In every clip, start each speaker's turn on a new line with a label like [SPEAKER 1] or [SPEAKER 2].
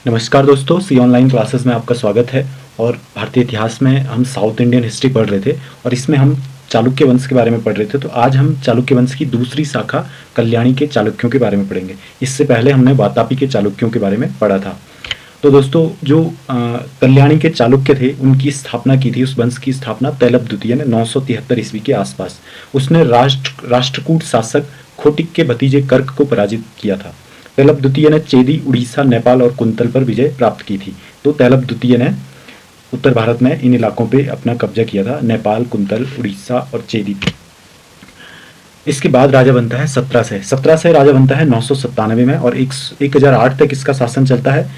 [SPEAKER 1] नमस्कार दोस्तों, सी online classes में आपका स्वागत है। और भारतीय इतिहास में हम साउथ इंडियन हिस्ट्री पढ़ रहे थे और इसमें हम चालुक्य वंश के बारे में पढ़ रहे थे। तो आज हम चालुक्य वंश की दूसरी शाखा कल्याणी के चालुक्यों के बारे में पढ़ेंगे। इससे पहले हमने वातापी के चालुक्यों के बारे में पढ़ा था। तो दोस्तों, जो कल्याणी के चालुक्य थे उनकी स्थापना की थी, उस वंश की स्थापना तैलप द्वितीय ने 973 ईस्वी के आसपास। उसने राष्ट्रकूट शासक खोटिक के भतीजे कर्क को पराजित किया था। तैलप द्वितीय ने चेदी, उड़ीसा, नेपाल और कुंतल पर विजय प्राप्त की थी। तो तैलप द्वितीय ने उत्तर भारत में इन इलाकों पे अपना कब्जा किया था, नेपाल, कुंतल, उड़ीसा और चेदी। इसके बाद राजा बनता है 1700 राजा बनता है 997 में और 1008 तक इसका शासन चलता है।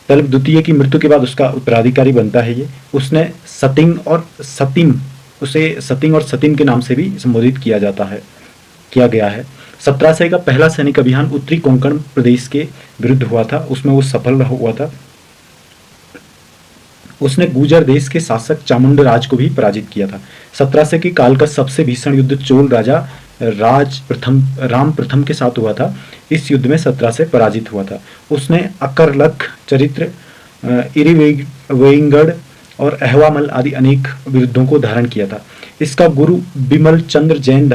[SPEAKER 1] तैलप द्वितीय की मृत्यु के बाद उसका उत्तराधिकारी बनता है ये। उसने सतिंग और सतिम के नाम से भी संबोधित किया गया है। 1700 का पहला सैनिक अभियान उत्तरी कोंकण प्रदेश के विरुद्ध हुआ था, उसमें वो सफल हुआ था। उसने गुर्जर देश के शासक चामुंड राज को भी पराजित किया था। 1700 के काल का सबसे भीषण युद्ध चोल राजा राम प्रथम के साथ हुआ था। इस युद्ध में 1700 पराजित हुआ था। उसने अकरलख, चरित्र, इरिवेंगड़ और अहवामल आदि अनेक विरुद्धों को धारण किया था। इसका गुरु बिमल चंद्र जैन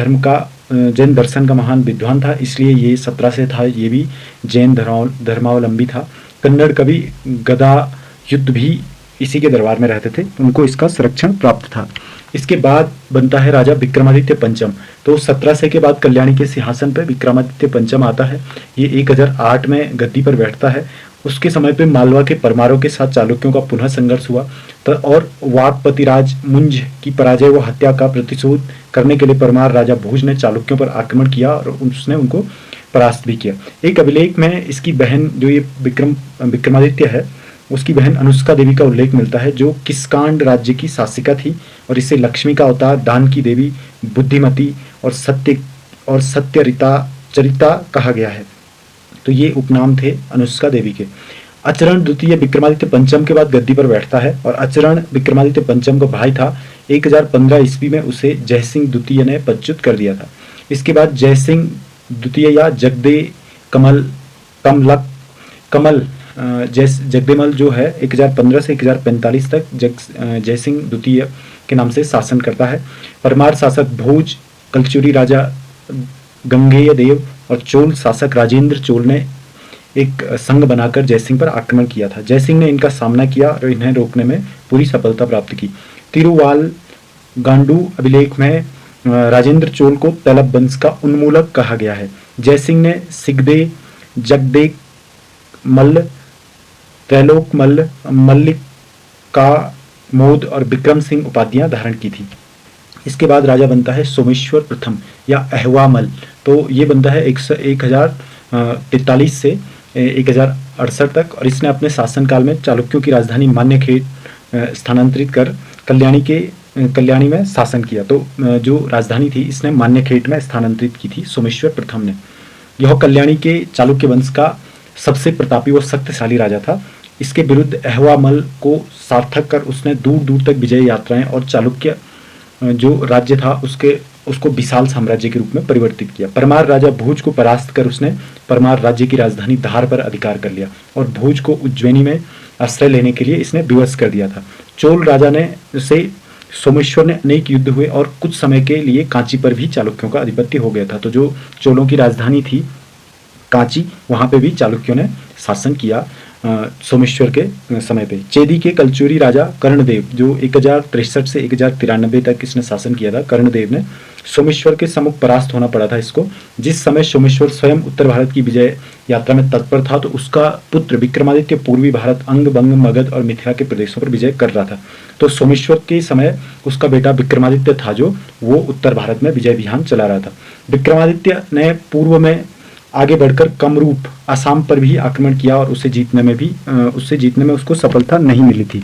[SPEAKER 1] दर्शन का महान विद्वान था, इसलिए ये 1700 था, ये भी जैन धर्मावलंबी था। कन्नड़ कवि गदा युद्ध भी इसी के दरबार में रहते थे, उनको इसका संरक्षण प्राप्त था। इसके बाद बनता है राजा विक्रमादित्य पंचम। तो 1700 के बाद कल्याणी के सिंहासन पर विक्रमादित्य पंचम आता है। ये 1008 में गद्दी पर बैठता है। उसके समय पे मालवा के परमारों के साथ चालुक्यों का पुनः संघर्ष हुआ और वाकपतिराज मुंज की पराजय व हत्या का प्रतिशोध करने के लिए परमार राजा भोज ने चालुक्यों पर आक्रमण किया और उसने उनको परास्त भी किया। एक अभिलेख में इसकी बहन, जो ये विक्रमादित्य है, उसकी बहन अनुष्का देवी का उल्लेख मिलता है, जो किस्कांड राज्य की शासिका थी और इसे लक्ष्मी का अवतार, दान की देवी, बुद्धिमती और सत्यचरिता कहा गया है। तो ये उपनाम थे अनुष्का देवी के। अचरण द्वितीय विक्रमादित्य पंचम के बाद गद्दी पर बैठता है और अचरण विक्रमादित्य पंचम का भाई था। 1015 ईस्वी में उसे जयसिंह द्वितीय ने पदच्युत कर दिया था। इसके बाद जयसिंह द्वितीय या जगदेमल जो है 1015 से 1045 तक जयसिंह द्वितीय के नाम से शासन करता है। परमार शासक भोज, कलचुरी राजा गंगेय देव और चोल शासक राजेंद्र चोल ने एक संघ बनाकर जयसिंह पर आक्रमण किया था। जयसिंह ने इनका सामना किया और इन्हें रोकने में पूरी सफलता प्राप्त की। तिरुवाल गांडू अभिलेख में राजेंद्र चोल को तैलप वंश का उन्मूलक कहा गया है। जयसिंह ने सिगदे, जगदे मल्ल, त्रैलोक मल्ल, मल्लिका मोद और विक्रम सिंह उपाधियां धारण की थी। इसके बाद राजा बनता है सोमेश्वर प्रथम या अहवामल। तो ये बनता है 1043 से 1068 तक और इसने अपने शासनकाल में चालुक्यों की राजधानी मान्यखेड़ स्थानांतरित कर कल्याणी में शासन किया। तो जो राजधानी थी इसने मान्यखेड़ में स्थानांतरित की थी सोमेश्वर प्रथम ने। यह कल्याणी के चालुक्य वंश का सबसे प्रतापी व शक्तिशाली राजा था। इसके विरुद्ध अहवामल को सार्थक कर उसने दूर दूर तक विजय यात्राएं और चालुक्य जो राज्य था उसको विशाल साम्राज्य के रूप में परिवर्तित किया। परमार राजा भोज को परास्त कर उसने परमार राज्य की राजधानी धार पर अधिकार कर लिया और भोज को उज्जैनी में आश्रय लेने के लिए इसने विवश कर दिया था। चोल राजा ने से सोमेश्वर ने अनेक युद्ध हुए और कुछ समय के लिए कांची पर भी चालुक्यों का आधिपत्य हो गया था। तो जो चोलों की राजधानी थी कांची, वहां पे भी चालुक्यों ने शासन किया सोमेश्वर के समय पे। चेदी के कलचुरी राजा कर्णदेव, जो 1063 से 1093 तक इसने शासन किया था, कर्णदेव ने सोमेश्वर के सम्मुख परास्त होना पड़ा था इसको। जिस समय सोमेश्वर स्वयं उत्तर भारत की विजय यात्रा में तत्पर था तो उसका पुत्र विक्रमादित्य पूर्वी भारत, अंग, बंग, मगध और मिथिला के प्रदेशों पर विजय कर रहा था। तो सोमेश्वर के समय उसका बेटा विक्रमादित्य था जो वो उत्तर भारत में विजय अभियान चला रहा था। विक्रमादित्य ने पूर्व में आगे बढ़कर कमरूप, असम पर भी आक्रमण किया और उसे जीतने में उसको सफलता नहीं मिली थी।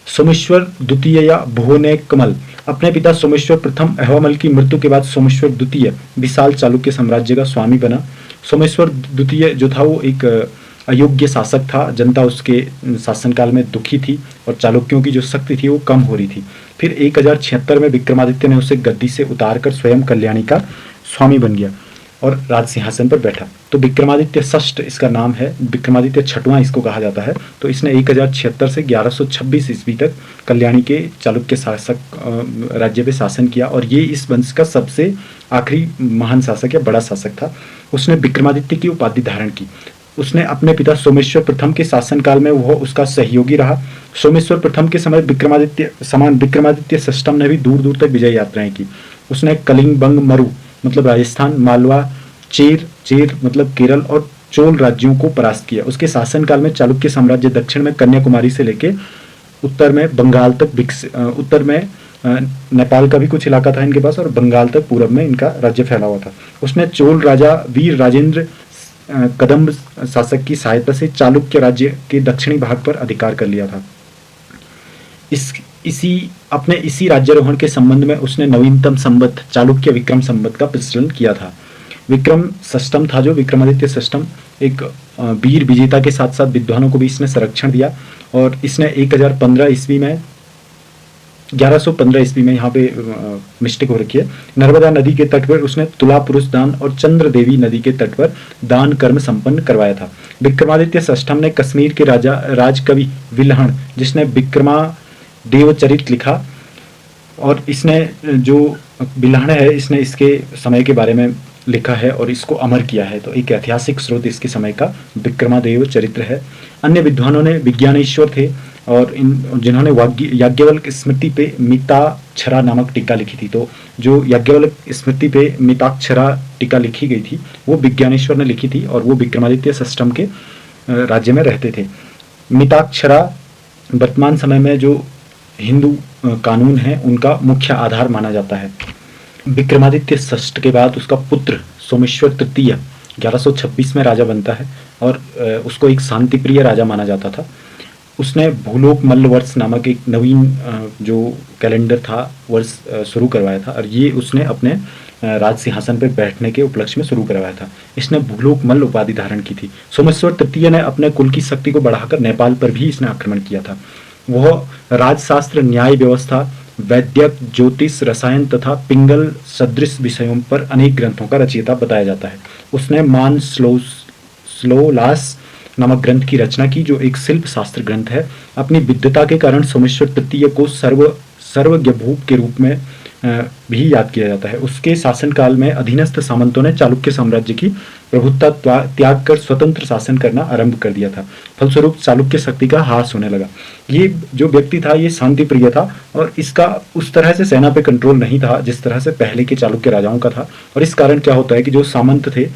[SPEAKER 1] सोमेश्वर द्वितीय या भुवनेकमल, अपने पिता सोमेश्वर प्रथम अहवामल की मृत्यु के बाद सोमेश्वर द्वितीय विशाल चालुक्य साम्राज्य का स्वामी बना। सोमेश्वर द्वितीय जो था वो एक अयोग्य शासक था। जनता उसके शासनकाल में दुखी थी और चालुक्यों की जो शक्ति थी वो कम हो रही थी। फिर 1076 में विक्रमादित्य ने उसे गद्दी से उतारकर स्वयं कल्याणी का स्वामी बन गया और राज सिंहासन पर बैठा। तो विक्रमादित्य षष्ठ इसका नाम है, विक्रमादित्य छठवां इसको कहा जाता है। तो इसने 1076 से 1126 ईस्वी तक कल्याणी के चालुक्य शासक राज्य पे शासन किया और ये इस वंश का सबसे आखिरी महान शासक या बड़ा शासक था। उसने विक्रमादित्य की उपाधि धारण की। उसने अपने पिता सोमेश्वर प्रथम के शासनकाल में वह उसका सहयोगी रहा। सोमेश्वर प्रथम के समय विक्रमादित्य समान विक्रमादित्य षष्ठम ने भी दूर दूर तक विजय यात्राएं की। उसने कलिंग, बंग, मरु मतलब राजस्थान, मालवा, चेर मतलब केरल और चोल राज्यों को परास्त किया। उसके शासनकाल में चालुक्य साम्राज्य दक्षिण में कन्याकुमारी से लेके उत्तर में बंगाल तक उत्तर में नेपाल का भी कुछ इलाका था इनके पास और बंगाल तक पूरब में इनका राज्य फैला हुआ था। उसने चोल राजा वीर राजेंद्र कदम्ब शासक की सहायता से चालुक्य राज्य के दक्षिणी भाग पर अधिकार कर लिया था। इसी राज्यारोहण के संबंध में उसने नवीनतम संवत चालुक्य विक्रम संवत का प्रचलन किया था। विक्रम षष्ठम था जो विक्रमादित्य षष्ठम एक वीर विजेता के साथ साथ विद्वानों को भी इसने संरक्षण दिया और इसने 1015 ईस्वी में 1115 ईस्वी में यहाँ पे मिस्टेक हो रखी है, नर्मदा नदी के तट पर उसने तुला पुरुष दान और चंद्र देवी नदी के तट पर दान कर्म संपन्न करवाया था। विक्रमादित्य षष्ठम ने कश्मीर के राजा राजकवि विल्हण जिसने विक्रमा देवचरित लिखा और इसने जो विल्हण है इसने इसके समय के बारे में लिखा है और इसको अमर किया है। तो एक ऐतिहासिक स्रोत इसके समय का विक्रमादेव चरित्र है। अन्य विद्वानों ने विज्ञानेश्वर थे और जिन्होंने याज्ञवल्क्य स्मृति पे मिताक्षरा नामक टीका लिखी थी। तो जो याज्ञवल्क्य स्मृति पे मिताक्षरा टीका लिखी गई थी वो विज्ञानेश्वर ने लिखी थी और वो विक्रमादित्य षष्ठम के राज्य में रहते थे। मिताक्षरा वर्तमान समय में जो हिंदू कानून है उनका मुख्य आधार माना जाता है। विक्रमादित्य षष्ठ के बाद उसका पुत्र सोमेश्वर तृतीय 1126 में राजा बनता है और उसको एक शांतिप्रिय राजा माना जाता था। उसने भूलोक मल्ल वर्ष नामक एक नवीन जो कैलेंडर था वर्ष शुरू करवाया था और ये उसने अपने राज सिंहासन पर बैठने के उपलक्ष्य में शुरू करवाया था। इसने भूलोक मल्ल उपाधि धारण की थी। सोमेश्वर तृतीय ने अपने कुल की शक्ति को बढ़ाकर नेपाल पर भी इसने आक्रमण किया था। वह राजशास्त्र, न्याय व्यवस्था, वैद्यक, ज्योतिष, रसायन तथा पिंगल सदृश विषयों पर अनेक ग्रंथों का रचयिता बताया जाता है। उसने मान स्लोलास नामक ग्रंथ की रचना की जो एक शिल्प शास्त्र ग्रंथ है। अपनी विद्वता के कारण सोमेश्वर तृतीय को सर्वज्ञभूप के रूप में भी याद किया जाता है। उसके शासनकाल में अधीनस्थ सामंतों ने चालुक्य साम्राज्य की प्रभुत्ता त्याग कर स्वतंत्र शासन करना आरंभ कर दिया था। फलस्वरूप चालुक्य शक्ति का ह्रास होने लगा। ये जो व्यक्ति था ये शांति प्रिय था और इसका उस तरह से सेना पे कंट्रोल नहीं था जिस तरह से पहले के चालुक्य राजाओं का था। और इस कारण क्या होता है कि जो सामंत थे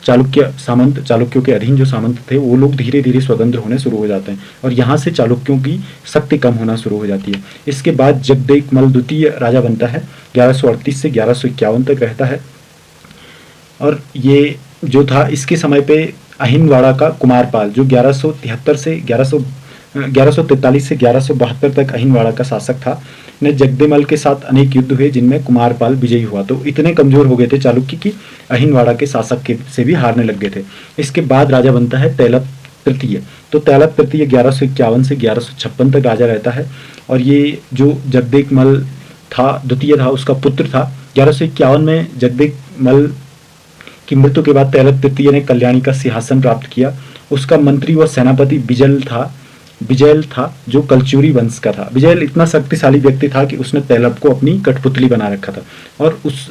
[SPEAKER 1] चालुक्यों के अधीन जो सामंत थे वो लोग धीरे धीरे स्वतंत्र होने शुरू हो जाते हैं और यहाँ से चालुक्यों की शक्ति कम होना शुरू हो जाती है। इसके बाद जगदेकमल द्वितीय राजा बनता है, 1138 से 1151 तक रहता है और ये जो था इसके समय पे अहिनवाड़ा का कुमारपाल जो 1143 से 1172 तक अहिनवाड़ा का शासक था ने जगदेमल के साथ अनेक युद्ध हुए जिनमें कुमारपाल विजयी हुआ। तो इतने कमजोर हो गए थे चालुक्य की अहिनवाड़ा के शासक से भी हारने लग गए थे। इसके बाद राजा बनता है तैलप तृतीय। तो तैलप तृतीय 1151 से 1156 तक राजा रहता है और ये जो जगदेकमल था द्वितीय था उसका पुत्र था। 1151 में जगदेकमल की मृत्यु के बाद तैलप तृतीय ने कल्याणी का सिंहासन प्राप्त किया। उसका मंत्री व सेनापति विजयल था जो कलचुरी वंश का था। विजयल इतना शक्तिशाली व्यक्ति था कि उसने तैलप को अपनी कठपुतली बना रखा था और उस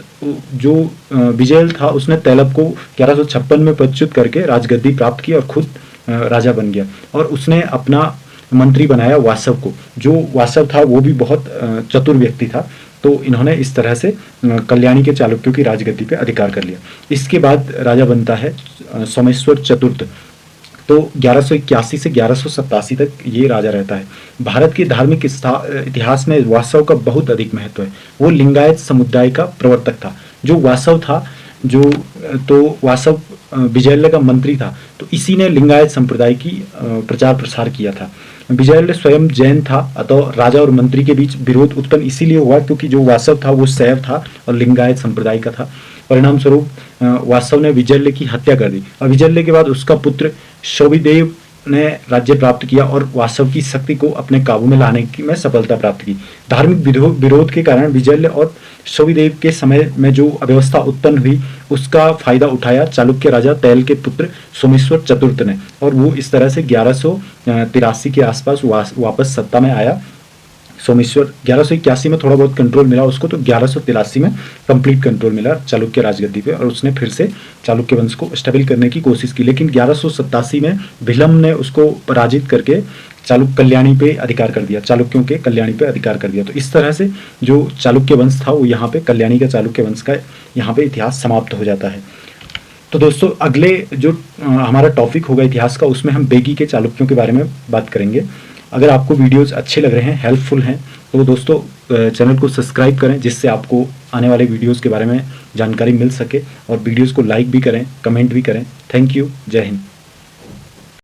[SPEAKER 1] जो विजयल था उसने तैलप को 1156 में पदच्युत करके राजगद्दी प्राप्त की और खुद राजा बन गया और उसने अपना मंत्री बनाया वासव को। जो वासव था वो भी बहुत चतुर व्यक्ति था। तो इन्होंने इस तरह से कल्याणी के चालुक्यों की राजगद्दी पे अधिकार कर लिया। इसके बाद राजा बनता है सोमेश्वर चतुर्थ। तो 1181 से 1187 तक ये राजा रहता है। भारत के धार्मिक इतिहास में वासव का बहुत अधिक महत्व है। वो लिंगायत समुदाय का प्रवर्तक था। जो वासव था तो वासव विजयल्य का मंत्री था। तो इसी ने लिंगायत संप्रदाय की प्रचार प्रसार किया था। विजयल्य स्वयं जैन था अतः राजा और मंत्री के बीच विरोध उत्पन्न इसीलिए हुआ क्योंकि जो वासव था वो शैव था और लिंगायत संप्रदाय का था। परिणाम स्वरूप वासव ने विजयल्य की हत्या कर दी और विजयल्य के बाद उसका पुत्र शोभिदेव ने राज्य प्राप्त किया और वास्तव की शक्ति को अपने काबू में लाने की में सफलता प्राप्त की। धार्मिक विरोध के कारण विजय और सोविदेव के समय में जो अव्यवस्था उत्पन्न हुई उसका फायदा उठाया चालुक्य राजा तैल के पुत्र सोमेश्वर चतुर्थ ने, और वो इस तरह से 1183 के आसपास वापस सत्ता में आया। सोमेश्वर 1181 में थोड़ा बहुत कंट्रोल मिला उसको, तो 1183 में कंप्लीट कंट्रोल मिला चालुक्य राजगद्दी पे, और उसने फिर से चालुक्य वंश को स्टेबल करने की कोशिश की। लेकिन 1187 में भिलम ने उसको पराजित करके कल्याणी पे अधिकार कर दिया, चालुक्यों के कल्याणी पे अधिकार कर दिया। तो इस तरह से जो चालुक्य वंश था वो यहाँ पे कल्याणी का चालुक्य वंश का यहाँ पे इतिहास समाप्त हो जाता है। तो दोस्तों अगले जो हमारा टॉपिक होगा इतिहास का, उसमें हम बेगी के चालुक्यों के बारे में बात करेंगे। अगर आपको वीडियोस अच्छे लग रहे हैं, हेल्पफुल हैं, तो दोस्तों चैनल को सब्सक्राइब करें जिससे आपको आने वाले वीडियोस के बारे में जानकारी मिल सके, और वीडियोस को लाइक भी करें, कमेंट भी करें। थैंक यू, जय हिंद।